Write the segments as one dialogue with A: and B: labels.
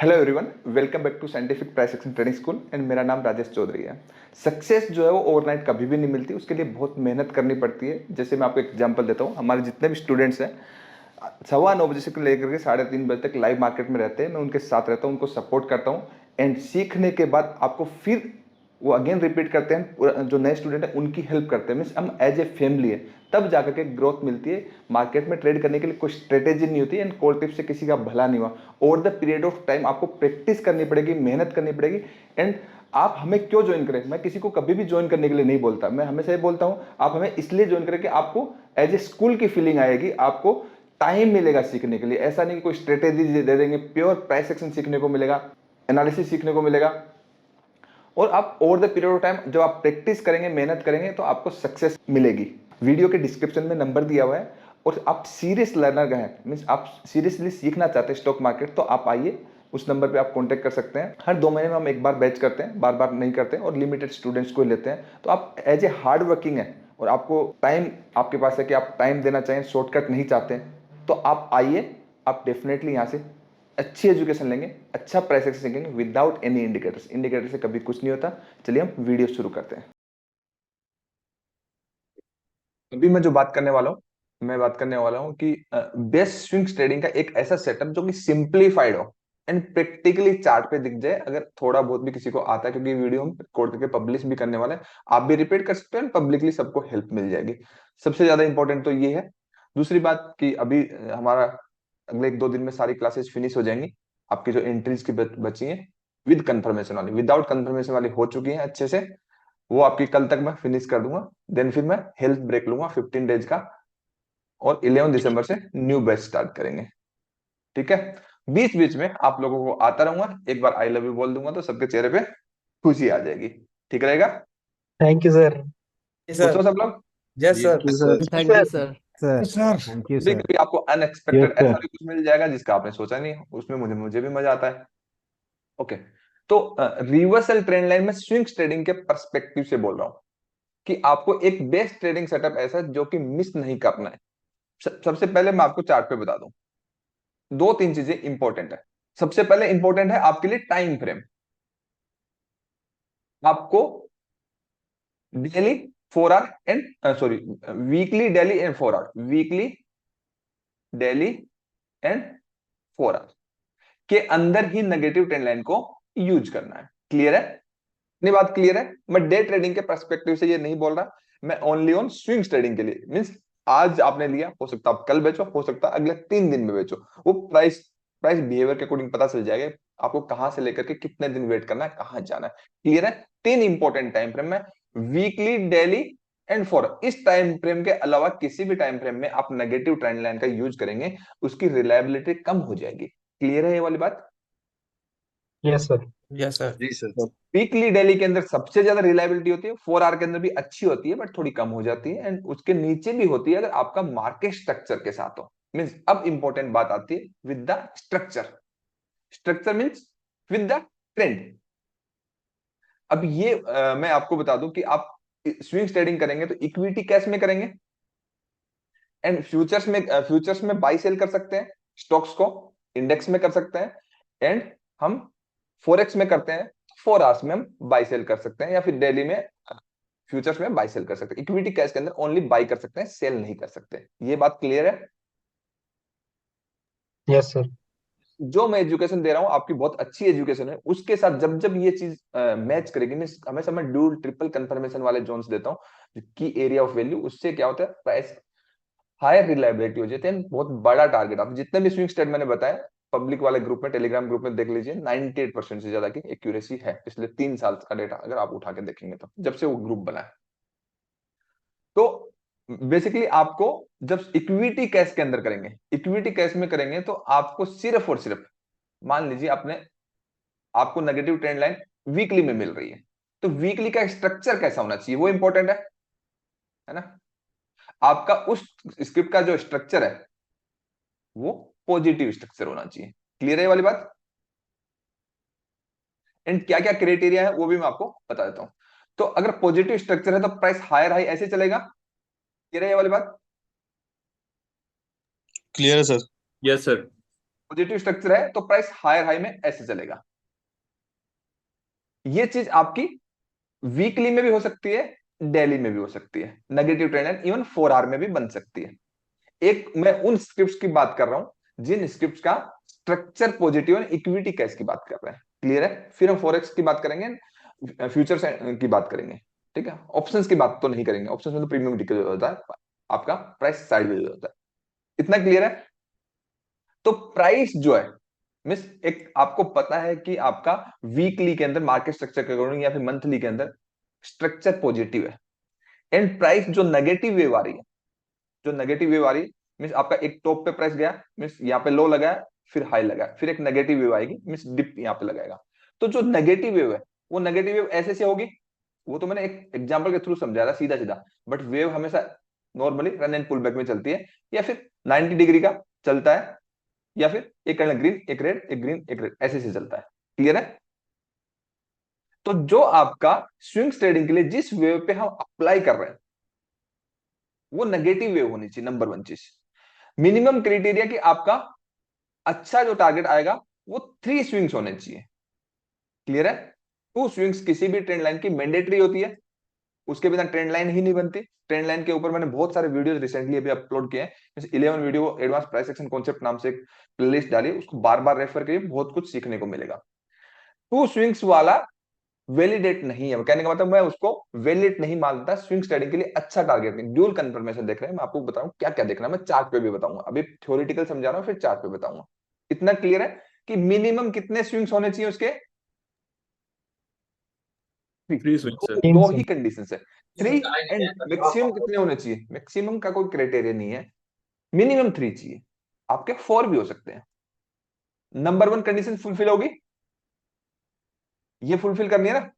A: Hello everyone, welcome back to scientific price action trading school and मेरा नाम राजेश चौधरी है। Success जो है वो ओवरनाइट कभी भी नहीं मिलती, उसके लिए बहुत मेहनत करनी पड़ती है। जैसे मैं आपको एग्जांपल देता हूँ, हमारे जितने भी स्टूडेंट्स हैं 9:15 बजे से लेकर के 3:30 बजे तक लाइव मार्केट में रहते हैं। मैं उनके साथ रहता हूँ, उनको सपोर्ट करता हूँ एंड सीखने के बाद आपको फिर वो अगेन रिपीट करते हैं। जो नए स्टूडेंट है उनकी हेल्प करते हैं, मीन्स हम एज ए फैमिली है, तब जाकर के ग्रोथ मिलती है। मार्केट में ट्रेड करने के लिए कोई स्ट्रेटेजी नहीं होती एंड कोल्ड टिप से किसी का भला नहीं हुआ। Over the period of time आपको प्रैक्टिस करनी पड़ेगी, मेहनत करनी पड़ेगी। एंड आप हमें क्यों ज्वाइन करें? मैं किसी को कभी भी ज्वाइन करने के लिए नहीं बोलता, मैं हमेशा ये बोलता हूं आप हमें इसलिए ज्वाइन करें कि आपको एज ए स्कूल की फीलिंग आएगी, आपको टाइम मिलेगा सीखने के लिए। ऐसा नहीं कि कोई स्ट्रेटेजी दे देंगे, प्योर प्राइस एक्शन सीखने को मिलेगा, एनालिसिस सीखने को मिलेगा। और आप over the period of time जब आप प्रैक्टिस करेंगे, मेहनत करेंगे, तो आपको सक्सेस मिलेगी। वीडियो के डिस्क्रिप्शन में नंबर दिया हुआ है, और आप सीरियस लर्नर हैं, मीन्स आप सीरियसली सीखना चाहते हैं स्टॉक मार्केट, तो आप आइए, उस नंबर पे आप कांटेक्ट कर सकते हैं। हर 2 महीने में हम एक बार बैच करते हैं, बार बार नहीं करते हैं, और लिमिटेड स्टूडेंट्स को लेते हैं। तो आप एज ए हार्ड वर्किंग है और आपको टाइम आपके पास है कि आप टाइम देना चाहें, शॉर्टकट नहीं चाहते हैं, तो आप आइए। आप डेफिनेटली यहाँ से अच्छी एजुकेशन लेंगे, अच्छा प्राइस एक्शन सीखेंगे विदाउट एनी इंडिकेटर्स। इंडिकेटर से कभी कुछ नहीं होता। चलिए हम वीडियो शुरू करते हैं। अभी मैं जो बात करने वाला हूँ, मैं बात करने वाला हूँ कि बेस्ट स्विंग्स ट्रेडिंग का एक ऐसा सेटअप जो कि सिंप्लीफाइड हो एंड प्रैक्टिकली चार्ट पे दिख जाए, अगर थोड़ा बहुत भी किसी को आता है, क्योंकि वीडियो हम रिकॉर्ड करके पब्लिश भी करने वाले हैं। आप भी रिपीट कर सकते हैं, पब्लिकली सबको हेल्प मिल जाएगी। सबसे ज्यादा इंपॉर्टेंट तो ये है। दूसरी बात कि अभी हमारा अगले 1-2 दिन में सारी क्लासेस फिनिश हो जाएंगी। आपकी जो एंट्रीज की बची हैं विद कंफर्मेशन वाली, विदाउट कंफर्मेशन वाली हो चुकी हैं अच्छे से, वो आपकी कल तक मैं फिनिश कर दूंगा। देन फिर मैं हेल्थ ब्रेक लूंगा 15 डेज का, और 11 दिसंबर से न्यू बैच स्टार्ट करेंगे। ठीक है, बीच बीच में आप लोगों को आता रहूंगा, एक बार आई लव यू बोल दूंगा तो सबके चेहरे पे खुशी आ जाएगी। ठीक रहेगा?
B: Thank you sir.
A: खुश हो
C: सर।
A: सब लोग?
C: Yes
B: thank
C: sir.
B: You sir.
D: Thank you sir.
B: Sir
C: sir.
B: Thank you
A: कभी
B: सर।
A: कभी आपको अनएक्सपेक्टेड
B: यस
A: ऐसा
B: सर।
A: भी कुछ मिल जाएगा जिसका आपने सोचा नहीं, उसमें मुझे मुझे भी मजा आता है। ओके, तो रिवर्सल ट्रेंड लाइन में स्विंग्स ट्रेडिंग के पर्सपेक्टिव से बोल रहा हूं कि आपको एक बेस्ट ट्रेडिंग सेटअप ऐसा है जो कि मिस नहीं करना है। सबसे पहले मैं आपको चार्ट पे बता दूं, 2-3 चीजें इंपॉर्टेंट है। सबसे पहले इंपॉर्टेंट है आपके लिए टाइम फ्रेम। आपको daily 4 hour and sorry weekly daily and 4 hour, weekly daily and 4 hour के अंदर ही नेगेटिव ट्रेंड लाइन को यूज करना है। क्लियर है? इतनी बात क्लियर है? मैं डे ट्रेडिंग के पर्सपेक्टिव से ये नहीं बोल रहा, मैं ओनली ऑन स्विंग्स ट्रेडिंग के लिए। मींस आज आपने लिया, हो सकता है आप कल बेचो, हो सकता है अगले 3 दिन में बेचो। वो प्राइस प्राइस बिहेवियर के अकॉर्डिंग पता चल जाएगा आपको कहां से लेकर के कितने दिन वेट करना है, कहां जाना है। क्लियर है? 3 इंपॉर्टेंट टाइम फ्रेम में, वीकली, डेली एंड फोर। इस टाइम फ्रेम के अलावा किसी भी टाइम फ्रेम में आप नेगेटिव ट्रेंड लाइन का यूज करेंगे, उसकी रिलायबिलिटी कम हो जाएगी। क्लियर है ये वाली बात?
B: Yes sir.
C: Yes sir.
D: जी सर।
A: तो वीकली डेली के अंदर सबसे ज्यादा रिलायबिलिटी होती है, 4 आवर के अंदर भी अच्छी होती है बट थोड़ी कम हो जाती है, एंड उसके नीचे भी होती है अगर आपका मार्केट स्ट्रक्चर के साथ हो। मींस अब इंपॉर्टेंट बात आती है with the structure. Structure means with the trend. अब ये मैं आपको बता दूं कि आप स्विंग ट्रेडिंग करेंगे तो इक्विटी कैश में करेंगे, एंड फ्यूचर्स में बाई सेल कर सकते हैं, स्टॉक्स को इंडेक्स में कर सकते हैं, एंड हम फोरेक्स में करते हैं, 4 आवर्स में हम बाई सेल कर सकते हैं, या फिर डेली में फ्यूचर्स में बाई सेल कर सकते हैं। इक्विटी कैश के अंदर ओनली बाई कर सकते हैं, सेल नहीं कर सकते। ये बात क्लियर है?
B: Yes sir.
A: जो मैं एजुकेशन दे रहा हूं आपकी बहुत अच्छी एजुकेशन है, उसके साथ जब जब ये चीज मैच करेगी, मैं हमेशा मैं ड्यूल ट्रिपल कंफर्मेशन वाले जोन्स देता हूं, की एरिया ऑफ वैल्यू, उससे क्या होता है प्राइस हायर रिलायबिलिटी हो जाती है, बहुत बड़ा टारगेट। आप जितने भी स्विंग स्टेट मैंने बताया पब्लिक वाले ग्रुप में, टेलीग्राम ग्रुप में देख लीजिए, 98% से ज्यादा की एक्यूरेसी है पिछले 3 साल का डेटा अगर आप उठा के देखेंगे तो, जब से वो ग्रुप बना है। तो बेसिकली आपको जब इक्विटी कैश के अंदर करेंगे, इक्विटी कैश में करेंगे, तो आपको सिर्फ और सिर्फ मान लीजिए आपको नेगेटिव ट्रेंड लाइन वीकली में मिल रही है, तो वीकली का स्ट्रक्चर कैसा होना चाहिए वो इंपॉर्टेंट है ना? आपका उस स्क्रिप्ट का जो स्ट्रक्चर है वो पॉजिटिव स्ट्रक्चर होना चाहिए। क्लियर है ये वाली बात? एंड क्या क्या क्राइटेरिया है वो भी मैं आपको बता देता हूं। तो अगर पॉजिटिव स्ट्रक्चर है तो प्राइस हायर हाई ऐसे चलेगा। क्लियर है ये वाली बात?
D: क्लियर है sir.
C: Yes sir.
A: Positive structure है तो प्राइस हायर हाई में ऐसे चलेगा। ये चीज आपकी वीकली में भी हो सकती है, डेली में भी हो सकती है। Negative trend line even 4 hour में भी बन सकती है। एक मैं उन स्क्रिप्ट्स की बात कर रहा हूं जिन स्क्रिप्ट्स का स्ट्रक्चर पॉजिटिव है, इक्विटी कैश की बात कर रहे हैं। क्लियर है? फिर हम फॉरेक्स की बात करेंगे, फ्यूचर्स की बात करेंगे। ठीक है, ऑप्शंस की बात तो नहीं करेंगे, ऑप्शंस में तो प्रीमियम डिक्लेयर होता है, आपका प्राइस साइडवेज होता है। इतना क्लियर है? तो प्राइस जो है मिस, एक आपको पता है कि आपका वीकली के अंदर मार्केट स्ट्रक्चर के अकॉर्डिंग या फिर मंथली के अंदर स्ट्रक्चर पॉजिटिव है, एंड प्राइस जो नेगेटिव वेव आ रही है, जो नेगेटिव वेव आ रही है मीन्स आपका एक टॉप पे प्राइस गया, मीन्स यहाँ पे लो लगाया, फिर हाई लगाया, फिर एक नेगेटिव वेव आएगी, मीन्स डिप यहाँ पे लगाएगा। तो जो नेगेटिव वेव है वो नेगेटिव वेव ऐसे से होगी, वो तो मैंने एक एग्जांपल के थ्रू समझाया था सीधा सीधा। बट वेव हमेशा normally run and pull back में चलती है, या फिर 90 डिग्री का चलता है, या फिर एक कैंडल ग्रीन एक रेड एक ग्रीन एक रेड ऐसे से चलता है। क्लियर है? तो जो आपका स्विंग्स ट्रेडिंग के लिए जिस वेव पे हम अप्लाई कर रहे हैं वो नेगेटिव वेव होनी चाहिए, नंबर वन चीज। मिनिमम क्राइटेरिया कि आपका अच्छा जो टारगेट आएगा वो 3 स्विंग्स होने चाहिए। क्लियर है? 2 स्विंग्स किसी भी ट्रेंड लाइन की मैंडेटरी होती है, उसके बिना ट्रेंड लाइन ही नहीं बनती। ट्रेंड लाइन के ऊपर मैंने बहुत सारे वीडियोस रिसेंटली अभी अपलोड किए हैं, 11 video advance price action concept नाम से एक प्लेलिस्ट डाली, उसको बार बार रेफर करिए, बहुत कुछ सीखने को मिलेगा। 2 स्विंग्स वाला वैलिडेट नहीं है, कहने का मतलब मैं उसको वैलिड नहीं मानता स्विंग ट्रेडिंग के लिए अच्छा टारगेट नहीं। ड्यूल कंफर्मेशन देख रहे हैं, मैं आपको बताऊं क्या क्या देखना है, मैं चार्ट पे भी बताऊंगा, अभी थ्योरेटिकल समझा रहा हूं फिर चार्ट पे बताऊंगा। इतना क्लियर है कि मिनिमम कितने स्विंग्स होने चाहिए उसके?
C: 3 स्विंग्स
A: दो,
C: है।
B: तीन
A: दो
B: से
A: ही कंडीशन है। 3, एंड मैक्सिमम कितने होने चाहिए? मैक्सिमम का कोई क्राइटेरिया नहीं है, मिनिमम 3 चाहिए, आपके 4 भी हो सकते हैं। नंबर वन कंडीशन फुलफिल होगी, ये फुलफिल करनी है ना।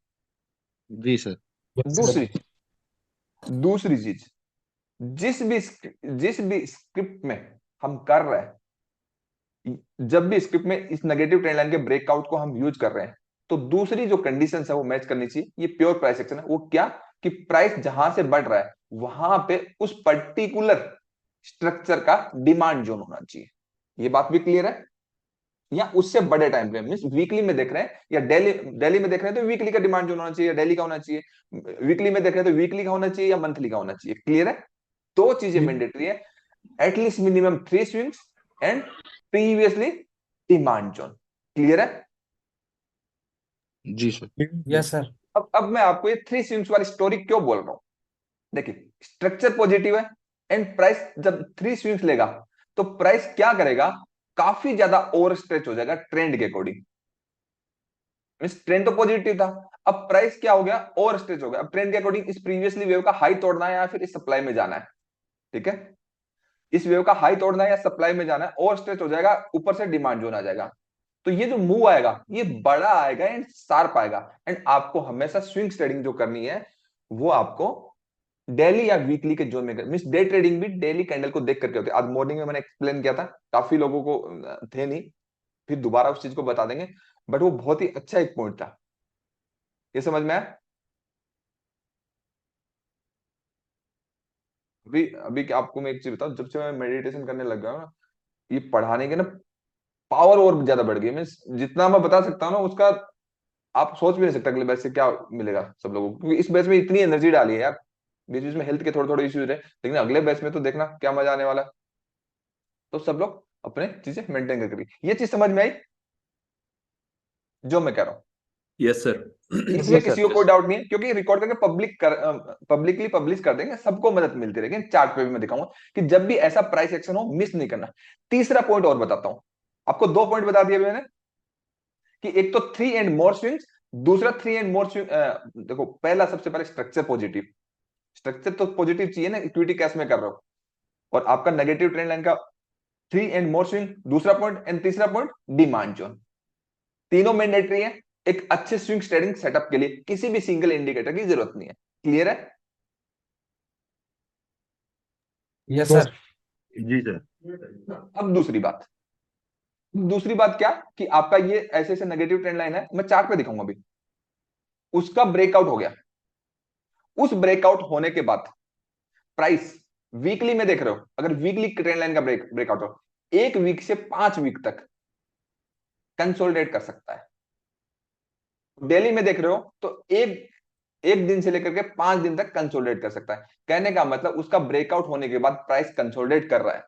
C: जी सर।
B: Yes sir.
A: दूसरी दूसरी चीज, जिस भी स्क्रिप्ट में हम कर रहे हैं, जब भी स्क्रिप्ट में इस नेगेटिव ट्रेंड लाइन के ब्रेकआउट को हम यूज कर रहे हैं, तो दूसरी जो कंडीशन है वो मैच करनी चाहिए। ये प्योर प्राइस एक्शन है। वो क्या? कि प्राइस जहां से बढ़ रहा है वहां पे उस पर्टिकुलर स्ट्रक्चर का डिमांड जोन होना चाहिए। ये बात भी क्लियर है? या उससे बड़े टाइम फ्रेम मीन वीकली में देख रहे हैं या डेली डेली में देख रहे हैं तो वीकली का डिमांड जोन होना चाहिए या डेली का होना चाहिए। वीकली में देख रहे हैं तो वीकली का होना चाहिए या मंथली का होना चाहिए। क्लियर है? दो चीजें मैंडेटरी है, at least minimum 3 swings and previously demand zone. Clear है?
C: जी सर।
B: Yes sir.
A: अब मैं आपको ये 3 स्विंग्स वाली स्टोरी क्यों बोल रहा हूं। देखिए, स्ट्रक्चर पॉजिटिव है एंड प्राइस जब 3 स्विंग्स लेगा तो प्राइस क्या करेगा? काफी ज्यादा ओवर स्ट्रेच हो जाएगा ट्रेंड के अकॉर्डिंग। मींस ट्रेंड तो पॉजिटिव था, अब प्राइस क्या हो गया? ओवर स्ट्रेच हो गया। अब ट्रेंड के अकॉर्डिंग इस प्रीवियसली वेव का हाई तोड़ना है या फिर इस सप्लाई में जाना है। ठीक है, इस वेव का हाई तोड़ना है या सप्लाई में जाना है, ओवर स्ट्रेच हो जाएगा, ऊपर से डिमांड जोन आ जाएगा। तो ये जो मूव आएगा ये बड़ा आएगा एंड शार्प आएगा। एंड आपको हमेशा स्विंग ट्रेडिंग जो करनी है वो आपको डेली या वीकली के जोन में कर, मींस डे ट्रेडिंग भी डेली कैंडल को देख करके होती है। आज मॉर्निंग में मैंने एक्सप्लेन किया था, काफी लोगों को थे नहीं, फिर दोबारा उस चीज को बता देंगे, बट वो बहुत ही अच्छा एक पॉइंट था। ये समझ में आया? अभी अभी आपको मैं एक चीज बताऊं, जब से मैं मेडिटेशन करने लग गया हूं ना, ये पढ़ाने के ना पावर और ज्यादा बढ़ गई। मीन्स जितना मैं बता सकता हूँ ना उसका आप सोच भी नहीं सकते अगले बैच से क्या मिलेगा सब लोगों को, क्योंकि इस बैच में इतनी एनर्जी डाली है यार। बीच बीच में हेल्थ के थोड़े थोड़े इश्यूज है, लेकिन अगले बैच में तो देखना क्या मजा आने वाला है। तो सब लोग अपने चीजें मेंटेन कर करिए। ये चीज समझ में आई जो मैं कह रहा हूँ?
C: Yes sir.
A: इसमें
B: यस
A: किसी
B: सर।
A: को कोई डाउट नहीं है, क्योंकि रिकॉर्ड करके पब्लिकली पब्लिश कर देंगे, सबको मदद मिलती रहेगी। चार्ट पे भी मैं दिखाऊंगा कि जब भी ऐसा प्राइस एक्शन हो मिस नहीं करना। तीसरा पॉइंट और बताता हूं आपको, 2 पॉइंट बता दिए मैंने कि एक तो 3 एंड मोर स्विंग्स, दूसरा 3 एंड मोर स्विंग। देखो, पहला सबसे पहले स्ट्रक्चर पॉजिटिव, स्ट्रक्चर तो पॉजिटिव चाहिए ना, इक्विटी कैश में कर रहे हो, और आपका नेगेटिव ट्रेंड लाइन का 3 एंड मोर स्विंग दूसरा पॉइंट, एंड तीसरा पॉइंट डिमांड जोन। तीनों मैंडेटरी है एक अच्छे स्विंग ट्रेडिंग सेटअप के लिए, किसी भी सिंगल इंडिकेटर की जरूरत नहीं है। क्लियर है?
B: Yes sir.
C: जी सर।
A: अब दूसरी बात क्या कि आपका ये ऐसे ऐसे नेगेटिव ट्रेंड लाइन है, मैं चार्ट पे दिखाऊंगा अभी, उसका ब्रेकआउट हो गया। उस ब्रेकआउट होने के बाद प्राइस वीकली में देख रहे हो, अगर वीकली ट्रेंड लाइन का ब्रेकआउट हो, 1 वीक से 5 वीक तक कंसोलिडेट कर सकता है। डेली में देख रहे हो तो एक एक दिन से लेकर के 5 दिन तक कंसोलिडेट कर सकता है। कहने का मतलब उसका ब्रेकआउट होने के बाद प्राइस कंसोलिडेट कर रहा है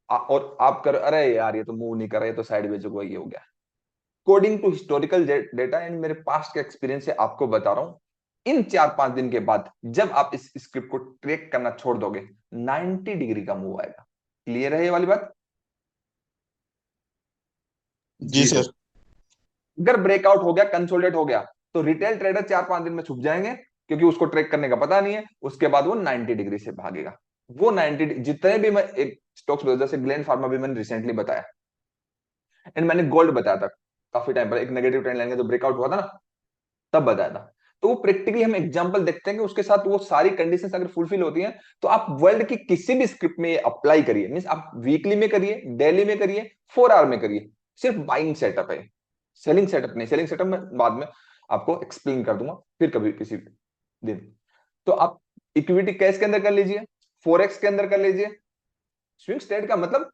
A: और आप कर, अरे यार ये तो मूव नहीं कर रहा है, ये तो साइडवेज हुआ, ये हो गया। According to historical data and मेरे पास्ट के एक्सपीरियंस से आपको बता रहा हूं, इन 4-5 दिन के बाद जब आप इस स्क्रिप्ट को ट्रैक करना छोड़ दोगे 90 डिग्री का मूव आएगा। क्लियर है ये वाली बात?
C: जी सर।
A: अगर ब्रेकआउट हो गया, कंसोलिडेट हो गया, तो रिटेल ट्रेडर 4-5 दिन में छुप जाएंगे क्योंकि उसको ट्रेक करने का पता नहीं है। उसके बाद वो 90 डिग्री से भागेगा। वो 90 जितने भी मैं एक स्टॉक्स जैसे ग्लेन फार्मा भी मैंने रिसेंटली बताया, एंड मैंने गोल्ड बताया था काफी टाइम पर, एक नेगेटिव ट्रेंड लाइन का जो ब्रेकआउट हुआ था ना, तब बताया था। तो वो प्रैक्टिकली हम एग्जांपल देखते हैं कि उसके साथ वो सारी कंडीशंस अगर फुलफिल होती हैं तो आप वर्ल्ड की किसी भी स्क्रिप्ट में अप्लाई करिए। मींस आप वीकली में करिए, डेली में करिए, 4 आवर में करिए। सिर्फ बाइंग सेटअप है, सेलिंग सेटअप नहीं। सेलिंग सेटअप में बाद में आपको एक्सप्लेन कर दूंगा फिर कभी किसी दिन। तो आप इक्विटी कैश के अंदर कर लीजिए, फोरेक्स के अंदर कर लीजिए। स्विंग ट्रेड का मतलब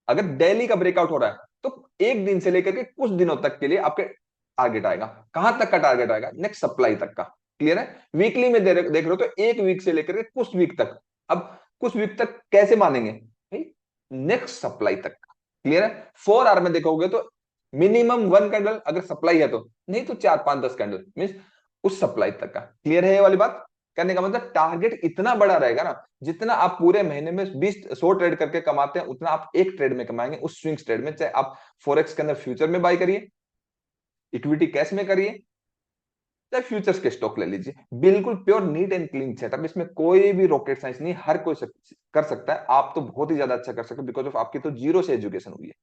A: अगर डेली का ब्रेकआउट हो रहा है तो एक दिन से लेकर के कुछ दिनों तक के लिए आपके टारगेट आएगा। कहां तक का टारगेट आएगा? नेक्स्ट सप्लाई तक का। क्लियर है? वीकली में देख रहे हो तो एक वीक से लेकर के कुछ वीक तक। अब कुछ वीक तक कैसे मानेंगे भाई? नेक्स्ट सप्लाई तक का। क्लियर है? 4 आवर में देखोगे तो मिनिमम 1 कैंडल अगर सप्लाई है तो, नहीं तो 4-5-10 कैंडल मीन उस सप्लाई तक का। क्लियर है ये वाली बात? करने का मतलब टारगेट इतना बड़ा रहेगा ना, जितना आप पूरे महीने में 20-100 ट्रेड करके कमाते हैं उतना आप एक ट्रेड में कमाएंगे उस स्विंग्स ट्रेड में। चाहे आप फॉरेक्स के अंदर फ्यूचर में बाय करिए, इक्विटी कैश में करिए, चाहे फ्यूचर्स के स्टॉक ले लीजिए। बिल्कुल pure neat and clean setup, इसमें कोई भी रॉकेट साइंस नहीं, हर कोई कर सकता है। आप तो बहुत ही ज्यादा अच्छा कर सकते हो बिकॉज ऑफ आपकी तो जीरो से एजुकेशन हुई है।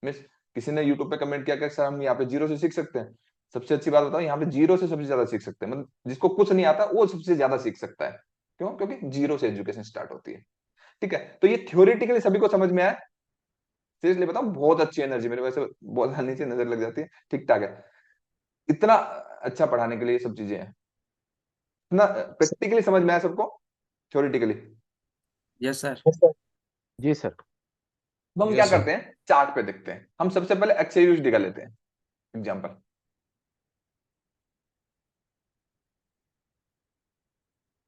A: मिस किसी ने यूट्यूब पे कमेंट किया कि सर हम यहाँ पे जीरो से सीख सकते हैं। सबसे अच्छी बात बताओ, यहाँ पे जीरो से सबसे ज्यादा सीख सकते हैं। मतलब जिसको कुछ नहीं आता वो सबसे ज्यादा सीख सकता है। क्यों? क्योंकि जीरो से एजुकेशन स्टार्ट होती है। ठीक है, तो ये थ्योरेटिकली सभी को समझ में आया? सीरियसली बताऊं, बहुत अच्छी एनर्जी मेरे, वैसे बोलना नीचे नजर लग जाती है, ठीक ठाक है। इतना अच्छा पढ़ाने के लिए ये सब चीजें हैं। इतना प्रैक्टिकली समझ में आया सबको? थ्योरेटिकली?
B: Yes sir.
D: जी सर।
A: अब हम क्या
B: यस सर।
A: करते हैं, चार्ट पे देखते हैं। हम सबसे पहले एक्सेल यूएसडी का लेते हैं एग्जांपल।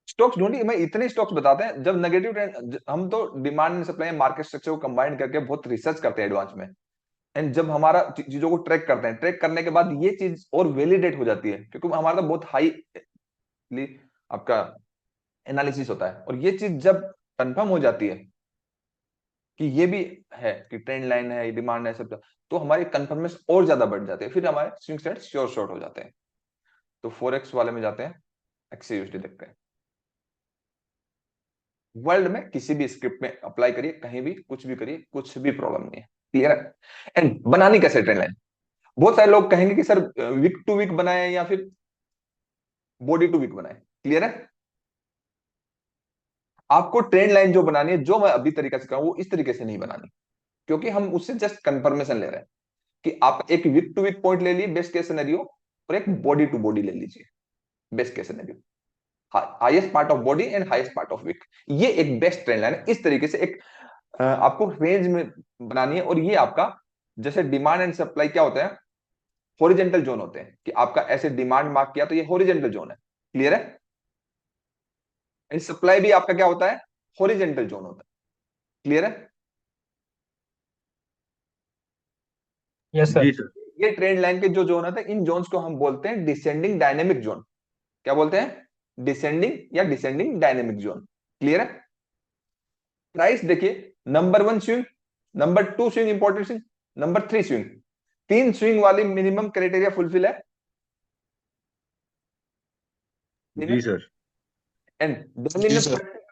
A: स्टॉक्स ढूंढिए, मैं इतने स्टॉक्स बताते हैं जब नेगेटिव ट्रेंड, हम तो demand and supply market structure को कंबाइन करके बहुत रिसर्च करते हैं एडवांस में। एंड जब हमारा चीजों को ट्रैक करते हैं, ट्रैक करने के बाद ये चीज और वैलिडेट हो जाती है क्योंकि हमारा तो बहुत हाई आपका एनालिसिस होता है। और ये चीज जब कंफर्म हो जाती है कि ये भी है कि ट्रेंड लाइन है, डिमांड है, सब, तो हमारी कंफर्मेशन और ज्यादा बढ़ जाती है। फिर हमारे स्विंग सेट श्योर शॉर्ट हो जाते हैं। तो फोरेक्स वाले में जाते हैं, एक्सयूएसडी देखते हैं। वर्ल्ड में किसी भी स्क्रिप्ट में अप्लाई करिए, कहीं भी कुछ भी करिए, कुछ भी प्रॉब्लम नहीं है। क्लियर है? एंड बनानी कैसे ट्रेंड लाइन? बहुत सारे लोग कहेंगे कि सर वीक टू वीक बनाए या फिर बॉडी टू वीक बनाए। क्लियर है? आपको ट्रेंड लाइन जो बनानी है, जो मैं अभी तरीका से कहूं, वो इस तरीके से नहीं बनानी, क्योंकि हम उससे जस्ट कंफर्मेशन ले रहे हैं कि आप एक वीक टू वीक पॉइंट ले लिए बेस्ट केस सिनेरियो, और एक बॉडी टू बॉडी ले लीजिए best case scenario. Highest part of body and highest part of week, ये एक बेस्ट ट्रेंड लाइन है। इस तरीके से एक आपको रेंज में बनानी है। और ये आपका जैसे डिमांड एंड सप्लाई क्या होता है, हॉरिजेंटल जोन होते हैं कि आपका ऐसे डिमांड मार्क किया तो ये हॉरिजेंटल जोन है। क्लियर है? एंड सप्लाई भी आपका क्या होता है, हॉरिजेंटल जोन होता है। क्लियर है?
D: Yes sir.
C: जी सर।
A: ये ट्रेंड लाइन के जो जोन होते हैं, इन जोन्स को हम बोलते हैं डिसेंडिंग डायनेमिक जोन। क्या बोलते हैं? डिसेंडिंग या डिसेंडिंग डायनेमिक जोन। क्लियर है? प्राइस देखिए, number 1 swing, number 2 swing important swing, number 3 swing, 3 swing वाली मिनिमम क्राइटेरिया फुलफिल है।
C: जी सर।
A: एंड डेली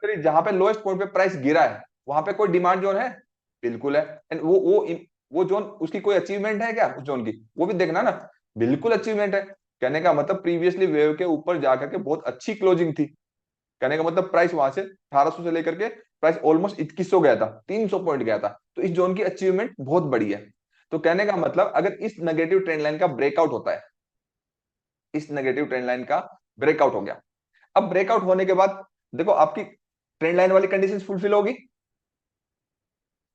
A: में जहां पे लोएस्ट पॉइंट पे प्राइस गिरा है, वहां पे कोई डिमांड जोन है? बिल्कुल है। एंड वो जोन, उसकी कोई अचीवमेंट है क्या उस जोन की? वो भी देखना ना। बिल्कुल अचीवमेंट है। कहने का मतलब प्रीवियसली वेव के ऊपर जाकर के बहुत अच्छी क्लोजिंग थी। कहने का मतलब प्राइस वहां से 1800 से लेकर के प्राइस ऑलमोस्ट 2100 गया था, 300 पॉइंट गया था। तो इस जोन की अचीवमेंट बहुत बड़ी है। तो कहने का मतलब अगर इस नेगेटिव ट्रेंड लाइन का ब्रेकआउट होता है, इस नेगेटिव ट्रेंड लाइन का ब्रेकआउट हो गया, अब ब्रेकआउट होने के बाद देखो आपकी ट्रेंड लाइन वाली कंडीशन फुलफिल होगी,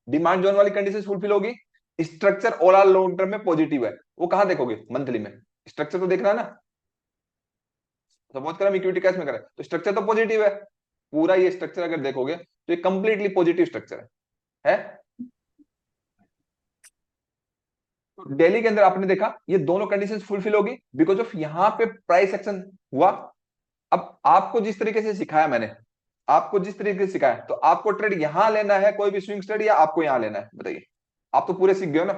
A: डिमांड जोन वाली कंडीशन फुलफिल होगी, स्ट्रक्चर ओवरऑल लॉन्ग टर्म में पॉजिटिव है, वो कहां देखोगे? मंथली में। स्ट्रक्चर तो देखना है ना। सपोज करें हम इक्विटी कैश में करें तो स्ट्रक्चर तो पॉजिटिव है, पूरा ये स्ट्रक्चर अगर देखोगे तो ये कंप्लीटली पॉजिटिव स्ट्रक्चर है। तो डेली के अंदर आपने देखा ये दोनों कंडीशंस फुलफिल होगी बिकॉज ऑफ यहां पे प्राइस एक्शन हुआ। अब आपको जिस तरीके से सिखाया मैंने, आपको जिस तरीके से सिखाया, तो आपको ट्रेड यहां लेना है कोई भी स्विंग ट्रेड, या आपको यहां लेना है? बताइए। आप तो पूरे सीख गए हो ना।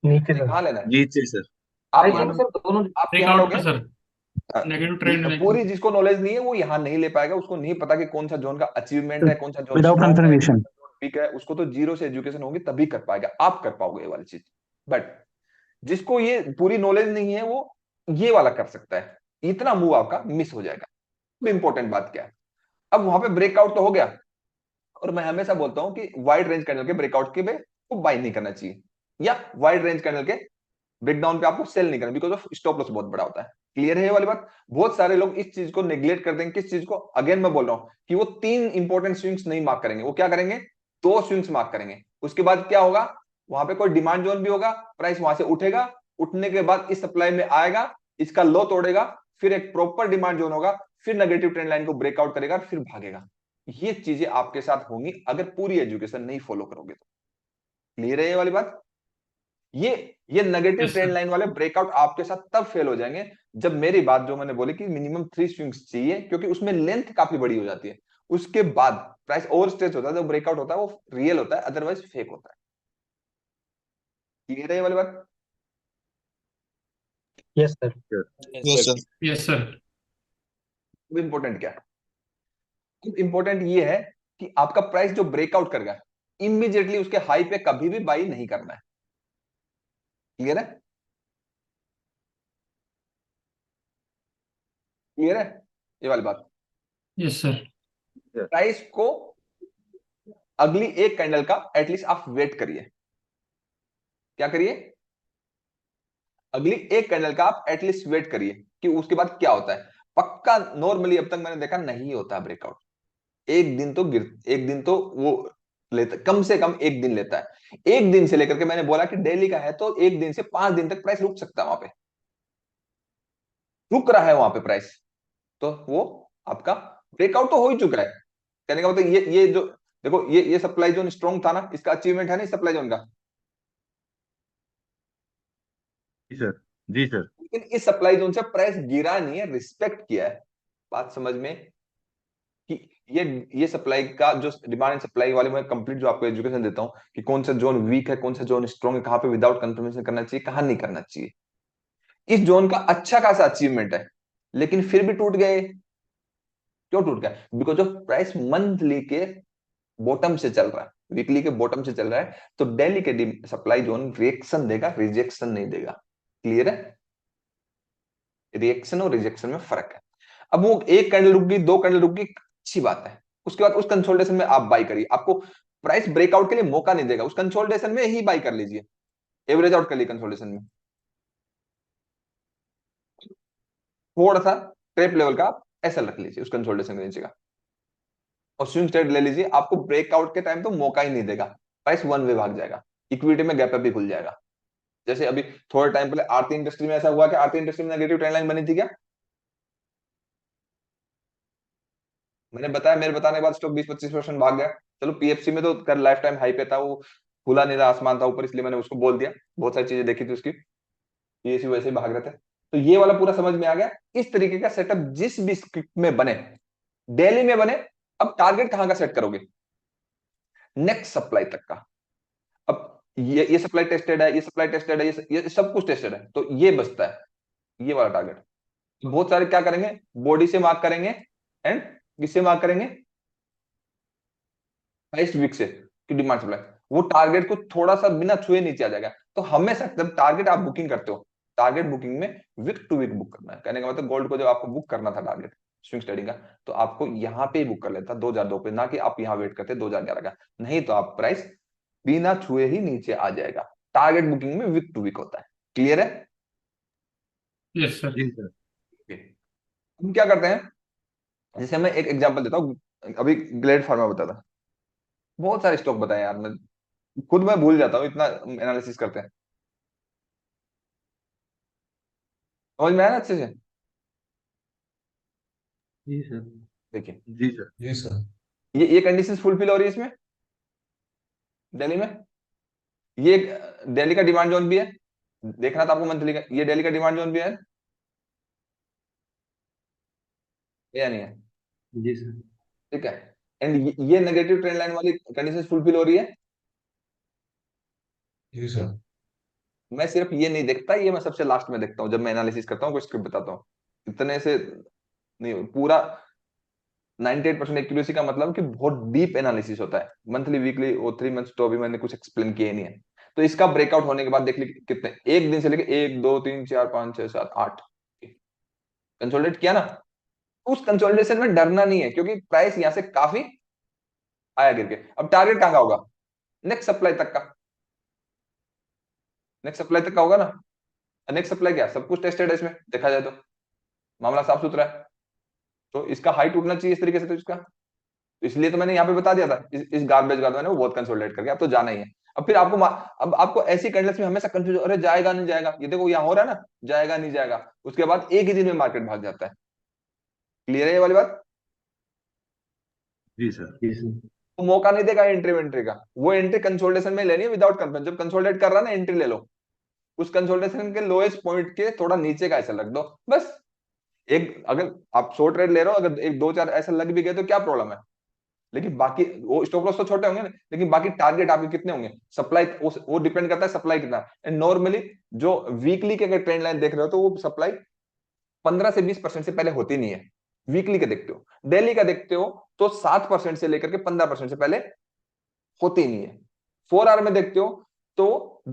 D: नीचे सर।
A: कहां लेना है?
C: नीचे सर।
A: आप
D: भाई
A: यहां
D: दोनों सर, दोनों।
A: आप यहां
B: ब्रेकआउट
A: लोगे।
B: पे सर, नेगेटिव ट्रेंड
A: पूरी
B: लेके।
A: जिसको नॉलेज नहीं है वो यहाँ नहीं ले पाएगा, उसको नहीं पता कि कौन सा जोन का अचीवमेंट है, कौन सा जोन
E: विदाउट
A: स्ट्रॉन्ग है,
E: कंफर्मेशन।
A: वीक है। उसको तो जीरो से एजुकेशन होगी तभी कर पाएगा, आप कर पाओगे ये वाली चीज। बट जिसको ये पूरी नॉलेज नहीं है वो ये वाला कर सकता है, इतना मूव आपका मिस हो जाएगा। अब इंपॉर्टेंट बात क्या है, अब वहां पे ब्रेकआउट तो हो गया, और मैं हमेशा बोलता हूं कि वाइड रेंज कैंडल के ब्रेकआउट के पे को बाय नहीं करना चाहिए, या वाइड रेंज कैंडल के ब्रेकडाउन पे आपको सेल नहीं करना, बिकॉज ऑफ स्टॉप लॉस बहुत बड़ा होता है। क्लियर है ये वाली बात? बहुत सारे लोग इस चीज को नेग्लेक्ट कर देंगे। किस चीज को? अगेन मैं बोल रहा हूं कि वो 3 इंपॉर्टेंट स्विंग्स नहीं मार्क करेंगे। वो क्या करेंगे? 2 स्विंग्स मार्क करेंगे। उसके बाद क्या होगा? वहां पे कोई डिमांड जोन भी होगा, प्राइस वहां से उठेगा, उठने के बाद इस सप्लाई में आएगा, इसका लो तोड़ेगा, फिर एक प्रॉपर डिमांड जोन होगा, फिर नेगेटिव ट्रेंड लाइन को ब्रेकआउट करेगा, फिर भागेगा। ये चीजें आपके साथ होंगी अगर पूरी एजुकेशन नहीं फॉलो करोगे तो। क्लियर है ये वाली बात? ये ये negative
B: yes
A: trend
B: sir.
A: Line वाले ब्रेकआउट आपके साथ तब फेल हो जाएंगे जब मेरी बात जो मैंने बोली कि मिनिमम 3 स्विंग्स चाहिए, क्योंकि उसमें लेंथ काफी बड़ी हो जाती है। उसके बाद प्राइस ओवर स्ट्रेच होता है, जो ब्रेकआउट होता है वो रियल होता है, अदरवाइज फेक होता है। क्लियर है ये वाली बात?
D: Yes sir.
C: Yes sir.
B: Yes sir.
A: अब इंपॉर्टेंट क्या है? अब इंपॉर्टेंट ये है कि आपका प्राइस जो ब्रेकआउट करेगा इमीडिएटली उसके हाई पे कभी भी बाई नहीं करना है। क्लियर है? क्लियर है ये वाली बात?
B: Yes sir.
A: प्राइस को अगली एक कैंडल का एटलीस्ट आप वेट करिए। क्या करिए? अगली एक कैंडल का आप एटलीस्ट वेट करिए कि उसके बाद क्या होता है। पक्का नॉर्मली अब तक मैंने देखा नहीं होता ब्रेकआउट। एक दिन तो वो लेता, कम से कम एक दिन लेता है। एक दिन से लेकर के, मैंने बोला कि डेली का है तो एक दिन से 5 दिन तक प्राइस रुक सकता है। वहां पे रुक रहा है, वहां पे प्राइस, तो वो आपका ब्रेकआउट तो हो ही चुका है। कहने का मतलब ये जो देखो, ये सप्लाई जोन स्ट्रॉन्ग था ना, इसका अचीवमेंट है ना सप्लाई जोन का।
C: जी सर। जी सर।
A: लेकिन इस सप्लाई जोन से प्राइस गिरा नहीं है, रिस्पेक्ट किया है। बात समझ में? कि ये सप्लाई का जो डिमांड एंड सप्लाई वाले में कंप्लीट जो आपको एजुकेशन देता हूं कि कौन सा जोन वीक है, कौन सा जोन स्ट्रॉन्ग है, कहां पे विदाउट कंफर्मेशन करना चाहिए, कहां नहीं करना चाहिए। इस जोन का अच्छा खासा अचीवमेंट है, लेकिन फिर भी टूट गए। क्यों टूट गया? बिकॉज ऑफ प्राइस मंथली के बॉटम से चल रहा है, वीकली के बॉटम से चल रहा है, तो डेली के सप्लाई जोन रिएक्शन देगा, रिजेक्शन नहीं देगा। क्लियर है? रिएक्शन और रिजेक्शन में फर्क है। अब वो एक कैंडल रुक गई, 2 कैंडल रुक गई, अच्छी बात है। उसके बाद उस कंसोलिडेशन में आप बाई करिए। आपको प्राइस ब्रेकआउट के लिए मौका नहीं देगा, उस कंसोलिडेशन में ही बाई कर लीजिए, एवरेज आउट कर लिए कंसोलिडेशन में। थोड़ा सा ट्रेप लेवल का आप ऐसा रख लीजिए उस कंसोलिडेशन के नीचे का, और स्विंग ट्रेड ले लीजिए। आपको ब्रेकआउट के टाइम तो मौका ही नहीं देगा, प्राइस वन वे भाग जाएगा, इक्विटी में गैप अप भी खुल जाएगा। जैसे अभी थोड़े टाइम पहले आरती इंडस्ट्री में ऐसा हुआ कि आरती इंडस्ट्री में नेगेटिव ट्रेंड लाइन बनी थी क्या? मैंने बताया, मेरे बताने के बाद स्टॉक 20-25% भाग गया। चलो पीएफसी में तो कर लाइफ टाइम हाई पे था, वो खुला नीला आसमान था ऊपर, इसलिए मैंने उसको बोल दिया। बहुत सारी चीजें देखी थी उसकी, पीएससी वैसे ही भाग रहे थे। तो ये वाला पूरा समझ में आ गया। इस तरीके का सेटअप जिस भी स्क्रिप्ट में बने, डेली में बने। अब टारगेट कहां का सेट करोगे? नेक्स्ट सप्लाई तक का। अब ये सप्लाई टेस्टेड है, ये सप्लाई टेस्टेड है, ये सब कुछ टेस्टेड है, तो ये बचता है ये वाला टारगेट। बहुत सारे क्या करेंगे, बॉडी से मार्क करेंगे एंड किससे मार्क करेंगे, हाईएस्ट वीक से कि डिमांड सप्लाई, वो टारगेट को थोड़ा सा बिना छुए नीचे आ जाएगा। तो हमेशा जब टारगेट आप बुकिंग करते हो, टारगेट बुकिंग में वीक टू वीक बुक करना है। कहने का मतलब गोल्ड को जब आपको बुक करना था टारगेट स्विंग ट्रेडिंग का, तो आपको यहाँ पे ही बुक कर लेता 2002 पे, ना कि आप यहाँ वेट करते 2011 का। नहीं तो आप प्राइस बिना छुए ही नीचे आ जाएगा। टारगेट बुकिंग में वीक टू वीक होता है। क्लियर है?
B: Yes sir.
C: जी सर।
A: हम क्या करते हैं, जैसे मैं एक एग्जांपल देता हूँ, अभी ग्लेड फार्मा बताता। बहुत सारे स्टॉक बताए यार, मैं भूल जाता हूँ, इतना एनालिसिस करते हैं। समझ में आया ना अच्छे से?
C: जी सर।
A: देखिए,
C: जी सर।
D: जी सर।
A: ये कंडीशन फुलफिल हो रही है इसमें, दिल्ली में। ये दिल्ली का डिमांड जोन भी है, देखना था आपको मंथली का, ये दिल्ली का डिमांड जोन भी है या नहीं है?
C: जी सर।
A: ठीक है। एंड ये नेगेटिव ट्रेंड लाइन वाली कंडीशन फुलफिल हो रही है।
D: जी सर।
A: मैं सिर्फ ये नहीं देखता, ये मैं सबसे लास्ट में देखता हूँ जब मैं एनालिसिस करता हूँ, कोई स्क्रिप्ट बताता हूँ। इतने से नहीं, पूरा 98% एक्यूरेसी का मतलब कि बहुत डीप एनालिसिस होता है। मंथली, वीकली और 3 मंथ्स तो अभी मैंने कुछ एक्सप्लेन किया ही नहीं है। तो इसका ब्रेकआउट होने के बाद देख लीजिए कितने, एक दिन से लेके 1 2 3 4 5 6 7 8 कंसोलिडेट किया ना। उस कंसोलिडेशन में डरना नहीं है, क्योंकि प्राइस यहां से काफी आया गिर के। अब टारगेट कहां का होगा? नेक्स्ट सप्लाई तक का, नेक्स्ट सप्लाई तक का होगा ना। नेक्स्ट सप्लाई क्या, सब कुछ टेस्टेड है इसमें देखा जाए तो, मामला साफ सुथरा है। तो इसका हाइट उठना चाहिए इस तरीके से, तो इसका, तो इसलिए तो मैंने यहाँ पे बता दिया था, इस गार्बेज का मैंने वो बहुत कंसोलिडेट करके, अब तो जाना ही है। अब फिर आपको अब आपको ऐसी कैंडल्स में हमेशा कंफ्यूजन, अरे जाएगा नहीं जाएगा, ये देखो यहाँ हो रहा है ना, जाएगा नहीं जाएगा, उसके बाद एक ही दिन में मार्केट भाग जाता है। क्लियर है ये वाली बात?
C: जी सर। जी सर।
A: वो मौका नहीं देगा एंट्री वेंट्री का, वो एंट्री कंसोलिडेशन में लेनी है विदाउट कंफर्म। जब कंसोलिडेट कर रहा है ना, एंट्री ले लो, उस कंसोलिडेशन के लोएस्ट पॉइंट के थोड़ा नीचे का ऐसा रख दो बस। एक अगर आप शॉर्ट ट्रेड ले रहे हो, अगर एक दो चार ऐसा लग भी गए तो क्या प्रॉब्लम है? लेकिन बाकी वो स्टॉप लॉस तो छोटे होंगे ना, लेकिन बाकी टारगेट आपके कितने होंगे, सप्लाई, वो डिपेंड करता है सप्लाई कितना। एंड नॉर्मली जो वीकली के अगर ट्रेंड लाइन देख रहे हो, तो वो सप्लाई 15 से 20% से पहले होती नहीं है। वीकली का देखते हो, डेली का देखते हो, तो 7% से लेकर के 15% से पहले होती नहीं है। 4 आवर में देखते हो तो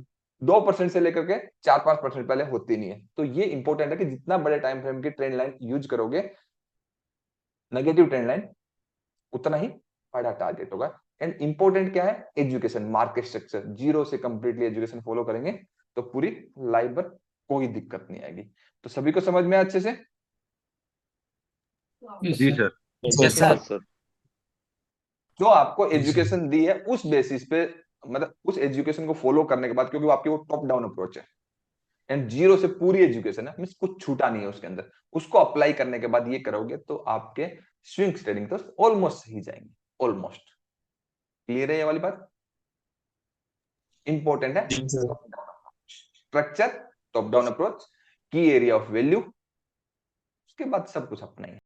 A: 2% से लेकर के 4-5% पहले होती नहीं है। तो ये इंपॉर्टेंट है कि जितना बड़े टाइम फ्रेम की ट्रेंड लाइन यूज करोगे, नेगेटिव ट्रेंड लाइन, उतना ही बड़ा टारगेट होगा। एंड इंपॉर्टेंट क्या है, एजुकेशन, मार्केट स्ट्रक्चर, जीरो से कंप्लीटली एजुकेशन फॉलो करेंगे तो पूरी लाइफ भर कोई दिक्कत नहीं आएगी। तो सभी को समझ में अच्छे से?
B: यस
C: जी
B: sir.
C: Sir.
D: Yes sir.
C: Sir.
A: जो आपको
D: जी सर।
A: एजुकेशन दी है उस बेसिस पे, मतलब उस एजुकेशन को फॉलो करने के बाद, क्योंकि वो आपकी वो टॉप डाउन अप्रोच है, एंड जीरो से पूरी एजुकेशन है, मींस कुछ छूटा नहीं है उसके अंदर, उसको अप्लाई करने के बाद ये करोगे तो आपके स्विंग ट्रेडिंग तो ऑलमोस्ट सही जाएंगे, ऑलमोस्ट। क्लियर है ये वाली बात? इंपॉर्टेंट है
D: जी sir.
A: Structure, top down approach, key area of value, उसके बाद सब कुछ अपना ही है।